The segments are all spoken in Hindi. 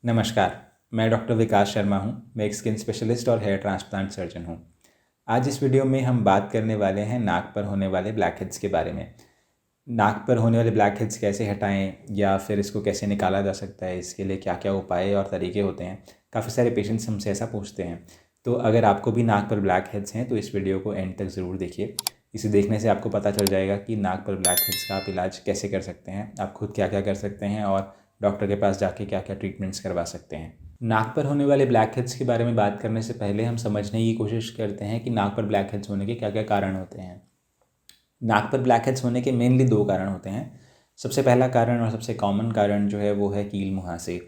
नमस्कार, मैं डॉक्टर विकास शर्मा हूँ। मैं एक स्किन स्पेशलिस्ट और हेयर ट्रांसप्लांट सर्जन हूँ। आज इस वीडियो में हम बात करने वाले हैं नाक पर होने वाले ब्लैक हेड्स के बारे में। नाक पर होने वाले ब्लैक हेड्स कैसे हटाएं या फिर इसको कैसे निकाला जा सकता है, इसके लिए क्या क्या उपाय और तरीके होते हैं। काफ़ी सारे पेशेंट्स हमसे ऐसा पूछते हैं। तो अगर आपको भी नाक पर ब्लैक हेड्स हैं तो इस वीडियो को एंड तक ज़रूर देखिए। इसे देखने से आपको पता चल जाएगा कि नाक पर ब्लैक हेड्स का आप इलाज कैसे कर सकते हैं, आप खुद क्या क्या कर सकते हैं और डॉक्टर के पास जाके क्या क्या ट्रीटमेंट्स करवा सकते हैं। नाक पर होने वाले ब्लैक हेड्स के बारे में बात करने से पहले हम समझने की कोशिश करते हैं कि नाक पर ब्लैक हेड्स होने के क्या क्या कारण होते हैं। नाक पर ब्लैक हेड्स होने के मेनली दो कारण होते हैं। सबसे पहला कारण और सबसे कॉमन कारण जो है वो है कील मुहासे,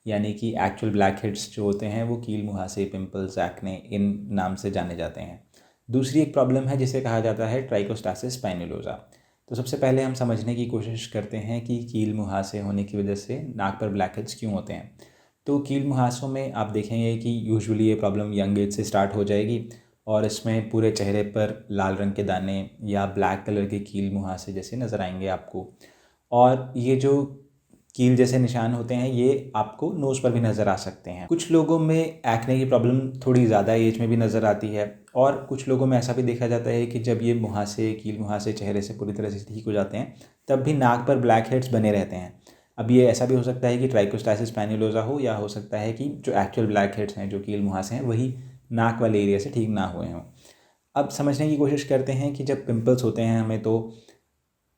यानी कि एक्चुअल ब्लैक हेड्स जो होते हैं वो कील मुहासे, पिंपल्स, एक्ने इन नाम से जाने जाते हैं। दूसरी एक प्रॉब्लम है जिसे कहा जाता है ट्राइकोस्टासिस स्पाइनुलोसा। तो सबसे पहले हम समझने की कोशिश करते हैं कि कील मुहासे होने की वजह से नाक पर ब्लैक हेड्स क्यों होते हैं। तो कील मुहासों में आप देखेंगे कि यूजुअली ये प्रॉब्लम यंग एज से स्टार्ट हो जाएगी और इसमें पूरे चेहरे पर लाल रंग के दाने या ब्लैक कलर के कील मुहासे जैसे नज़र आएंगे आपको। और ये जो कील जैसे निशान होते हैं ये आपको नोज़ पर भी नज़र आ सकते हैं। कुछ लोगों में एक्ने की प्रॉब्लम थोड़ी ज़्यादा एज में भी नज़र आती है और कुछ लोगों में ऐसा भी देखा जाता है कि जब ये मुहासे, कील मुहासे चेहरे से पूरी तरह से ठीक हो जाते हैं तब भी नाक पर ब्लैक हेड्स बने रहते हैं। अब ये ऐसा भी हो सकता है कि ट्राइकोस्टासिस स्पाइनुलोसा हो या हो सकता है कि जो एक्चुअल ब्लैक हेड्स हैं, जो कील मुहासे हैं, वही नाक वाले एरिया से ठीक ना हुए हों। अब समझने की कोशिश करते हैं कि जब पिंपल्स होते हैं हमें तो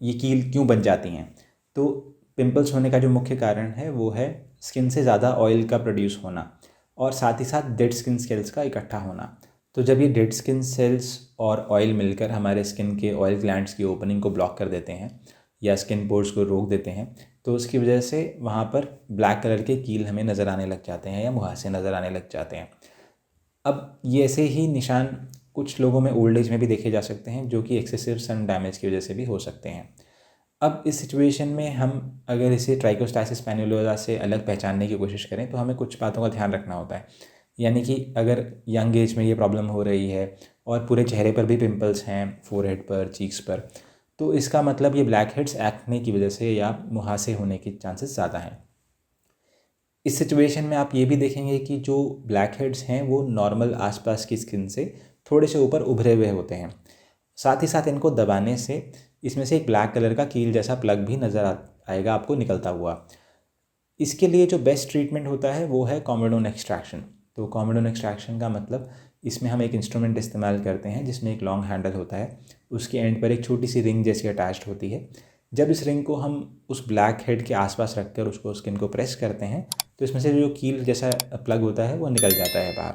ये कील क्यों बन जाती हैं। तो पिंपल्स होने का जो मुख्य कारण है वो है स्किन से ज़्यादा ऑयल का प्रोड्यूस होना और साथ ही साथ डेड स्किन सेल्स का इकट्ठा होना। तो जब ये डेड स्किन सेल्स और ऑयल मिलकर हमारे स्किन के ऑयल ग्लैंड्स की ओपनिंग को ब्लॉक कर देते हैं या स्किन पोर्स को रोक देते हैं तो उसकी वजह से वहाँ पर ब्लैक कलर के कील हमें नज़र आने लग जाते हैं या मुहासे नज़र आने लग जाते हैं। अब ये ऐसे ही निशान कुछ लोगों में ओल्ड एज में भी देखे जा सकते हैं जो कि एक्सेसिव सन डैमेज की वजह से भी हो सकते हैं। अब इस सिचुएशन में हम अगर इसे ट्राइकोस्टासिस स्पाइनुलोसा से अलग पहचानने की कोशिश करें तो हमें कुछ बातों का ध्यान रखना होता है। यानी कि अगर यंग एज में ये प्रॉब्लम हो रही है और पूरे चेहरे पर भी पिंपल्स हैं, फोरहेड पर, चीक्स पर, तो इसका मतलब ये ब्लैक हेड्स एक्ने की वजह से या मुहासे होने के चांसेस ज़्यादा हैं। इस सिचुएशन में आप ये भी देखेंगे कि जो ब्लैक हेड्स हैं वो नॉर्मल आसपास की स्किन से थोड़े से ऊपर उभरे हुए होते हैं। साथ ही साथ इनको दबाने से इसमें से एक ब्लैक कलर का कील जैसा प्लग भी नज़र आएगा आपको निकलता हुआ। इसके लिए जो बेस्ट ट्रीटमेंट होता है वो है कॉमेडोन एक्सट्रैक्शन। तो कॉमेडोन एक्सट्रैक्शन का मतलब इसमें हम एक इंस्ट्रूमेंट इस्तेमाल करते हैं जिसमें एक लॉन्ग हैंडल होता है, उसके एंड पर एक छोटी सी रिंग जैसी अटैच्ड होती है। जब इस रिंग को हम उस ब्लैक हेड के आसपास रखकर उसको स्किन को प्रेस करते हैं तो इसमें से जो कील जैसा प्लग होता है वो निकल जाता है बाहर।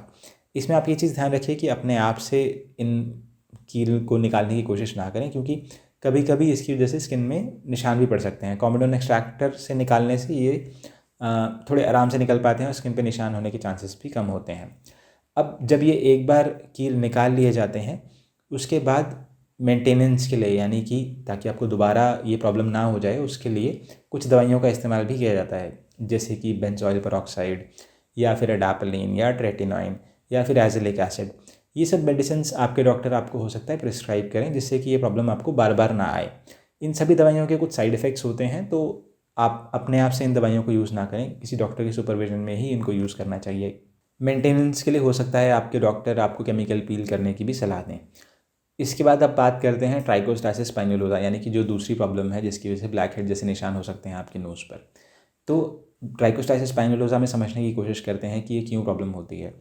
इसमें आप ये चीज़ ध्यान रखिए कि अपने आप से इन कील को निकालने की कोशिश ना करें, क्योंकि कभी कभी इसकी वजह से स्किन में निशान भी पड़ सकते हैं। कॉमेडोन एक्सट्रैक्टर से निकालने से ये थोड़े आराम से निकल पाते हैं और स्किन पे निशान होने के चांसेस भी कम होते हैं। अब जब ये एक बार कील निकाल लिए जाते हैं उसके बाद मेंटेनेंस के लिए, यानी कि ताकि आपको दोबारा ये प्रॉब्लम ना हो जाए, उसके लिए कुछ दवाइयों का इस्तेमाल भी किया जाता है, जैसे कि बेंजोइल पेरोक्साइड या फिर एडापेलिन या ट्रेटिनोइन या फिर एजिलिक एसिड। ये सब मेडिसिन्स आपके डॉक्टर आपको हो सकता है प्रिस्क्राइब करें जिससे कि ये प्रॉब्लम आपको बार बार ना आए। इन सभी दवाइयों के कुछ साइड इफ़ेक्ट्स होते हैं तो आप अपने आप से इन दवाइयों को यूज़ ना करें, किसी डॉक्टर के सुपरविजन में ही इनको यूज़ करना चाहिए। मेंटेनेंस के लिए हो सकता है आपके डॉक्टर आपको केमिकल पील करने की भी सलाह दें। इसके बाद अब बात करते हैं ट्राइकोस्टासिस स्पाइनुलोसा, यानी कि जो दूसरी प्रॉब्लम है जिसकी वजह से ब्लैक हेड जैसे निशान हो सकते हैं आपके नोज़ पर। तो ट्राइकोस्टासिस स्पाइनुलोसा में समझने की कोशिश करते हैं कि ये क्यों प्रॉब्लम होती है।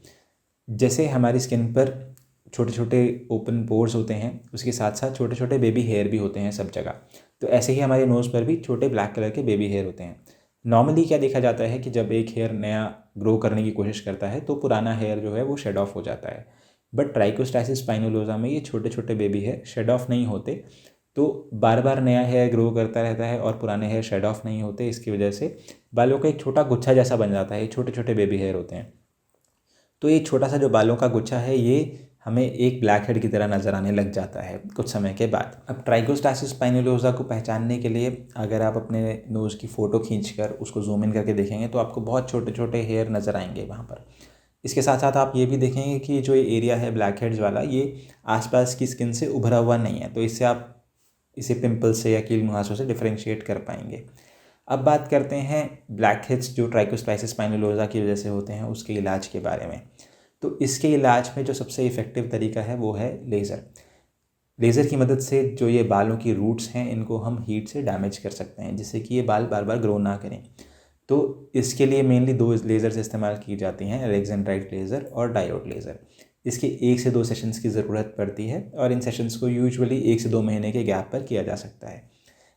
जैसे हमारी स्किन पर छोटे छोटे ओपन पोर्स होते हैं, उसके साथ साथ छोटे छोटे बेबी हेयर भी होते हैं सब जगह। तो ऐसे ही हमारे नोज़ पर भी छोटे ब्लैक कलर के बेबी हेयर होते हैं। नॉर्मली क्या देखा जाता है कि जब एक हेयर नया ग्रो करने की कोशिश करता है तो पुराना हेयर जो है वो शेड ऑफ हो जाता है। बट ट्राइकोस्टासिस स्पाइनुलोसा में ये छोटे छोटे बेबी हेयर शेड ऑफ नहीं होते, तो बार बार नया हेयर ग्रो करता रहता है और पुराने हेयर शेड ऑफ नहीं होते। इसकी वजह से बालों का एक छोटा गुच्छा जैसा बन जाता है, ये छोटे छोटे बेबी हेयर होते हैं। तो ये छोटा सा जो बालों का गुच्छा है ये हमें एक ब्लैक हेड की तरह नज़र आने लग जाता है कुछ समय के बाद। अब ट्राइकोस्टासिस स्पाइनुलोसा को पहचानने के लिए अगर आप अपने नोज़ की फ़ोटो खींचकर उसको जूम इन करके देखेंगे तो आपको बहुत छोटे छोटे हेयर नज़र आएंगे वहाँ पर। इसके साथ साथ आप ये भी देखेंगे कि जो ये एरिया है ब्लैक हेड्स वाला, ये आसपास की स्किन से उभरा हुआ नहीं है, तो इससे आप इसे पिंपल से या कील मुहासों से डिफ्रेंशिएट कर पाएंगे। अब बात करते हैं ब्लैक हेड्स जो ट्राइकोस्पाइसिस स्पाइनोलोसा की वजह से होते हैं उसके इलाज के बारे में। तो इसके इलाज में जो सबसे इफ़ेक्टिव तरीका है वो है लेज़र। लेज़र की मदद से जो ये बालों की रूट्स हैं इनको हम हीट से डैमेज कर सकते हैं जिससे कि ये बाल बार बार ग्रो ना करें। तो इसके लिए मेनली 2 लेज़र्स इस्तेमाल की जाती हैं, अलेक्जेंड्राइट लेज़र और डायोड लेज़र। इसके 1 से 2 सेशंस की ज़रूरत पड़ती है और इन सेशंस को यूजुअली 1 से 2 महीने के गैप पर किया जा सकता है।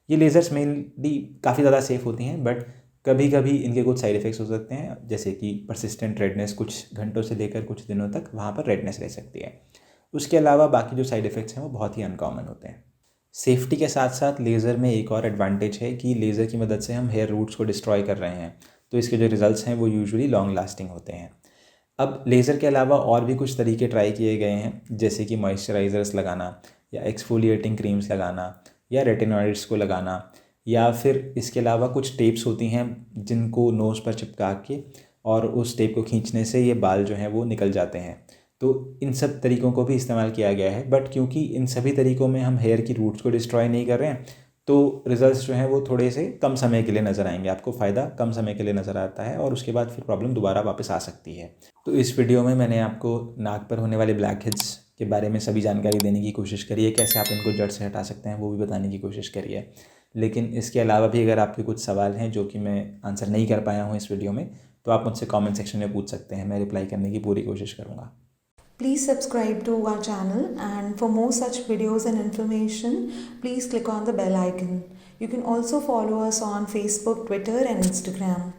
ये लेज़र्स मेनली काफ़ी ज़्यादा सेफ़ होती हैं, बट कभी कभी इनके कुछ साइड इफ़ेक्ट्स हो सकते हैं, जैसे कि परसिस्टेंट रेडनेस, कुछ घंटों से लेकर कुछ दिनों तक वहाँ पर रेडनेस रह सकती है। उसके अलावा बाकी जो साइड इफ़ेक्ट्स हैं वो बहुत ही अनकॉमन होते हैं। सेफ्टी के साथ साथ लेज़र में एक और एडवांटेज है कि लेज़र की मदद से हम हेयर रूट्स को डिस्ट्रॉय कर रहे हैं, तो इसके जो रिजल्ट्स हैं वो यूजुअली लॉन्ग लास्टिंग होते हैं। अब लेज़र के अलावा और भी कुछ तरीके ट्राई किए गए हैं, जैसे कि मॉइस्चराइज़र्स लगाना या एक्सफोलिएटिंग क्रीम्स लगाना या रेटिनॉइड्स को लगाना, या फिर इसके अलावा कुछ टेप्स होती हैं जिनको नोज़ पर चिपका के और उस टेप को खींचने से ये बाल जो हैं वो निकल जाते हैं। तो इन सब तरीक़ों को भी इस्तेमाल किया गया है, बट क्योंकि इन सभी तरीक़ों में हम हेयर की रूट्स को डिस्ट्रॉय नहीं कर रहे हैं तो रिज़ल्ट्स जो हैं वो थोड़े से कम समय के लिए नज़र आएंगे। आपको फ़ायदा कम समय के लिए नज़र आता है और उसके बाद फिर प्रॉब्लम दोबारा वापस आ सकती है। तो इस वीडियो में मैंने आपको नाक पर होने वाले ब्लैक हेड्स के बारे में सभी जानकारी देने की कोशिश करी है, कैसे आप इनको जड़ से हटा सकते हैं वो भी बताने की कोशिश करी है। लेकिन इसके अलावा भी अगर आपके कुछ सवाल हैं जो कि मैं आंसर नहीं कर पाया हूँ इस वीडियो में, तो आप मुझसे कमेंट सेक्शन में पूछ सकते हैं, मैं रिप्लाई करने की पूरी कोशिश करूँगा। Please subscribe to our channel, and for more such videos and information, please click on the bell icon. You can also follow us on Facebook, Twitter and Instagram.